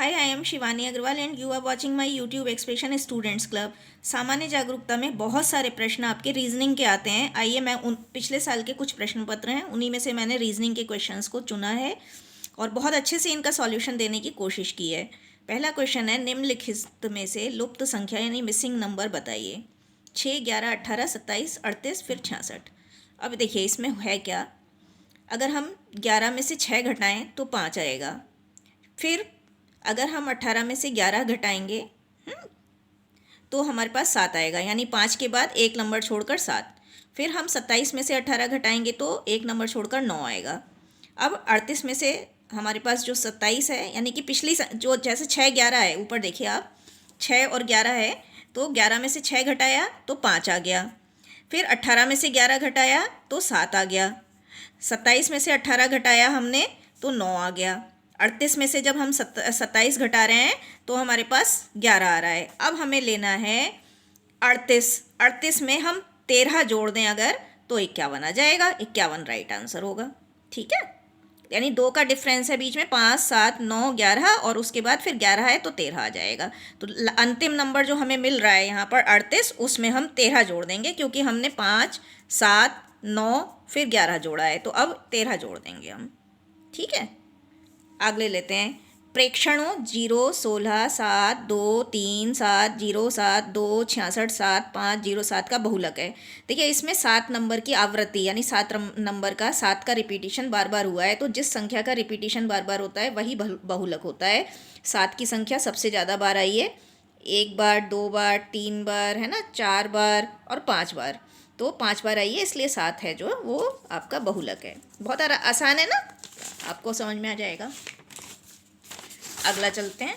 Hi, I am Shivani Agrawal and you are watching my YouTube expression students club. सामान्य जागरूकता में बहुत सारे प्रश्न आपके रीजनिंग के आते हैं। आइए, मैं उन पिछले साल के कुछ प्रश्न पत्र हैं, उन्हीं में से मैंने रीजनिंग के क्वेश्चंस को चुना है और बहुत अच्छे से इनका सॉल्यूशन देने की कोशिश की है। पहला क्वेश्चन है, निम्नलिखित में से लुप्त संख्या यानी मिसिंग नंबर बताइए। 6, 11, 18, 27, 38, फिर 66। अब देखिए इसमें है क्या। अगर हम 11 में से 6 घटाएं तो 5 आएगा। फिर अगर हम 18 में से 11 घटाएंगे तो हमारे पास 7 आएगा, यानी 5 के बाद एक नंबर छोड़कर 7। फिर हम 27 में से 18 घटाएंगे तो एक नंबर छोड़कर 9 आएगा। अब 38 में से हमारे पास जो 27 है, यानी कि पिछली जो जैसे 6, 11 है, ऊपर देखिए आप 6 और 11 है, तो 11 में से 6 घटाया तो 5 आ गया। फिर 18 में से 11 घटाया तो 7 आ गया। 27 में से 18 घटाया हमने तो 9 आ गया। 38 में से जब हम 27 घटा रहे हैं तो हमारे पास 11 आ रहा है। अब हमें लेना है 38 में हम 13 जोड़ दें अगर तो 51 आ जाएगा। 51 राइट आंसर होगा। ठीक है, यानी 2 का डिफरेंस है बीच में, 5, 7, 9, 11 और उसके बाद फिर 11 है तो 13 आ जाएगा। तो अंतिम नंबर जो हमें मिल रहा है यहाँ पर 38, उसमें हम 13 जोड़ देंगे क्योंकि हमने 5, 7, 9 फिर 11 जोड़ा है, तो अब 13 जोड़ देंगे हम। ठीक है, अगले लेते हैं। प्रेक्षणों 0, 16, 7, 2, 3, 7, 0, 7, 2, 66, 7, 5, 0, 7 का बहुलक है। देखिए इसमें 7 नंबर की आवृत्ति यानी 7 नंबर का 7 का रिपीटिशन बार बार हुआ है, तो जिस संख्या का रिपीटिशन बार बार होता है वही बहुलक होता है। 7 की संख्या सबसे ज़्यादा बार आई है, 1 बार, 2 बार, 3 बार, है ना, 4 बार और 5 बार। तो 5 बार आई है, इसलिए 7 है जो वो आपका बहुलक है। बहुत आसान है ना, आपको समझ में आ जाएगा। अगला चलते हैं,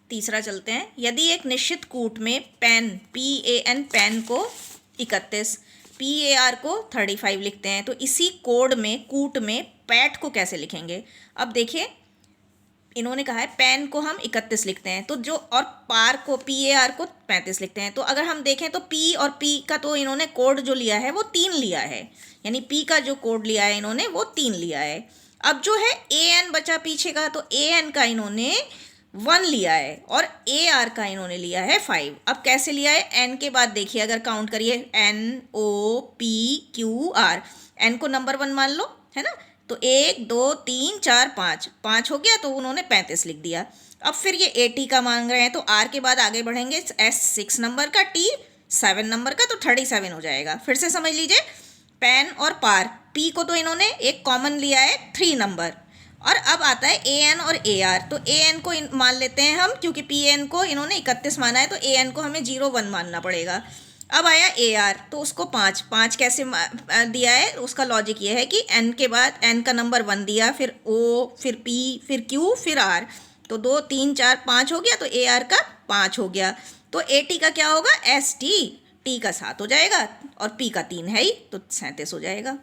तीसरा चलते हैं। यदि एक निश्चित कूट में पेन PAN पेन को 31, PAR को 35 लिखते हैं, तो इसी कोड में कूट में पैट को कैसे लिखेंगे। अब देखिए इन्होंने कहा है पेन को हम 31 लिखते हैं, तो जो और पार को PAR को 35 लिखते हैं। तो अगर हम देखें तो P और P का तो इन्होंने कोड जो लिया है वो 3 लिया है, यानी P का जो कोड लिया है इन्होंने वो 3 लिया है। अब जो है AN बचा पीछे का, तो AN का इन्होंने 1 लिया है और AR का इन्होंने लिया है 5। अब कैसे लिया है, N के बाद देखिए अगर काउंट करिए NOPQR, N को नंबर 1 मान लो, है ना, तो 1, 2, 3, 4, 5 हो गया, तो उन्होंने 35 लिख दिया। अब फिर ये AT का मांग रहे हैं, तो R के बाद आगे बढ़ेंगे, S 6 नंबर का, T 7 नंबर का, तो 37 हो जाएगा। फिर से समझ लीजिए, पेन और पार, P को तो इन्होंने एक कॉमन लिया है 3 नंबर, और अब आता है AN और AR, तो AN को मान लेते हैं हम, क्योंकि PN को इन्होंने 31 माना है, तो AN को हमें 0, 1 मानना पड़ेगा। अब आया AR, तो उसको 5 कैसे दिया है, उसका लॉजिक ये है कि N के बाद N का नंबर 1 दिया, फिर O, फिर P, फिर Q, फिर R, तो 2, 3, 4, 5 हो गया, तो AR का 5 हो गया। तो AT का क्या होगा, ST, T का 7 हो जाएगा और P का 3 है ही, तो 37 हो जाएगा।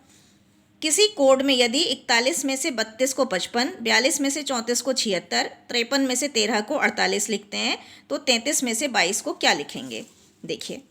किसी कोड में यदि 41 में से 32 को 55, 42 में से 34 को 76, 53 में से 13 को 48 लिखते हैं, तो 33 में से 22 को क्या लिखेंगे। देखिए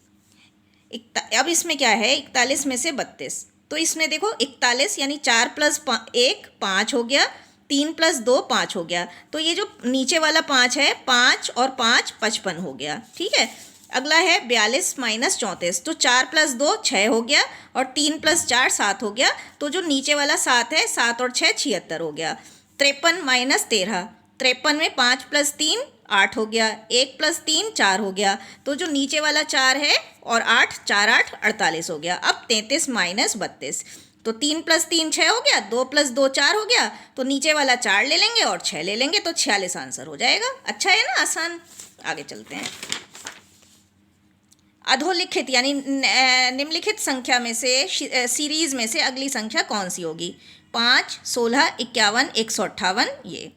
अब इसमें क्या है, 41 में से 32, तो इसमें देखो 41 यानी 4 + 1 5 हो गया, 3 + 2 5 हो गया, तो ये जो नीचे वाला 5 है, 5 और 5 55 हो गया। ठीक है, अगला है 42 - 34, तो 4 + 2 6 हो गया और 3 + 4 7 हो गया, तो जो नीचे वाला 7 है, 7 और 6 76 हो गया। 53 - 13, 53 में 5 + 3 8 हो गया, 1 + 3 4 हो गया, तो जो नीचे वाला 4 है और 8, 4 8 48 हो गया। अब 33 - 32, तो 3 + 3 6 हो गया, 2 + 2 4 हो गया, तो नीचे वाला 4 ले लेंगे और 6 ले लेंगे, तो 46 आंसर हो जाएगा। अच्छा है ना, आसान। आगे चलते हैं। अधोलिखित यानी निम्नलिखित संख्या में से सीरीज में से अगली संख्या कौन सी होगी। 5, 16, 51, 158, ये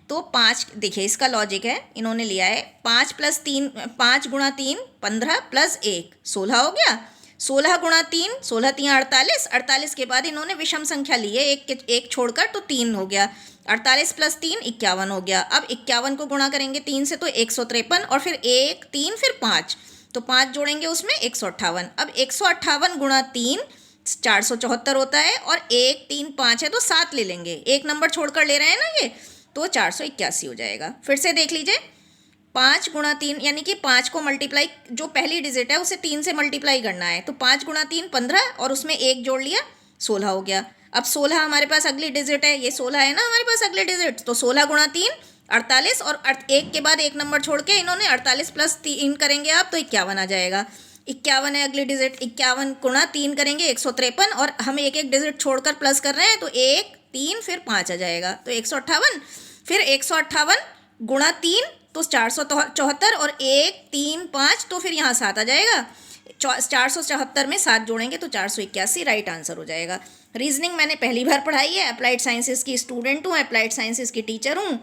तो 5, देखिए इसका लॉजिक है, इन्होंने लिया है 5 + 3, 5 × 3 15 + 1 16 हो गया, 16 × 3 16 3 48, 48 के बाद इन्होंने विषम संख्या ली है, एक छोड़कर, तो 3 हो गया, 48 + 3 51 हो गया। अब 51 को गुणा करेंगे 3 से, तो 153, और फिर 1 3 फिर 5, तो 5 जोड़ेंगे उसमें 158। अब 158 × 3 474 होता है, और 1 3 5 है तो 7 ले लेंगे, एक नंबर छोड़कर ले रहे हैं ना ये, तो 481 हो जाएगा। फिर से देख लीजिए, 5 गुणा 3 यानी कि 5 को मल्टीप्लाई, जो पहली डिजिट है उसे 3 से मल्टीप्लाई करना है, तो 5 गुणा 3 15 और उसमें 1 जोड़ लिया 16 हो गया। अब 16 हमारे पास अगली डिजिट है, ये 16 है ना हमारे पास अगली डिजिट, तो 16 गुणा 3 48 और 1 के बाद 1 नंबर छोड़ के इन्होंने 48 प्लस 3 करेंगे आप तो 51 आ जाएगा। 51 है अगली डिजिट, 51 गुणा 3 करेंगे 153 और हम एक एक डिजिट छोड़कर प्लस कर रहे हैं तो 1 3 फिर 5 आ जाएगा, तो 158। फिर 158 गुणा 3 तो 474 और 1 3 5 तो फिर यहाँ 7 आ जाएगा। 474 में 7 जोड़ेंगे तो 481 राइट आंसर हो जाएगा। रीजनिंग मैंने पहली बार पढ़ाई है, अप्लाइड साइंसेस की स्टूडेंट हूँ, अप्लाइड साइंसेस की टीचर हूँ।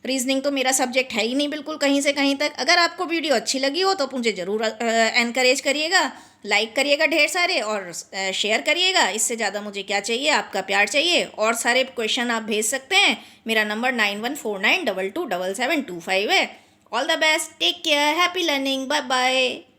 रीजनिंग तो मेरा सब्जेक्ट है ही नहीं बिल्कुल कहीं से कहीं तक। अगर आपको वीडियो अच्छी लगी हो तो मुझे ज़रूर एनकरेज करिएगा, लाइक करिएगा ढेर सारे और शेयर करिएगा। इससे ज़्यादा मुझे क्या चाहिए, आपका प्यार चाहिए। और सारे क्वेश्चन आप भेज सकते हैं, मेरा नंबर 9149227725 है। All the best, take care, happy learning, bye bye.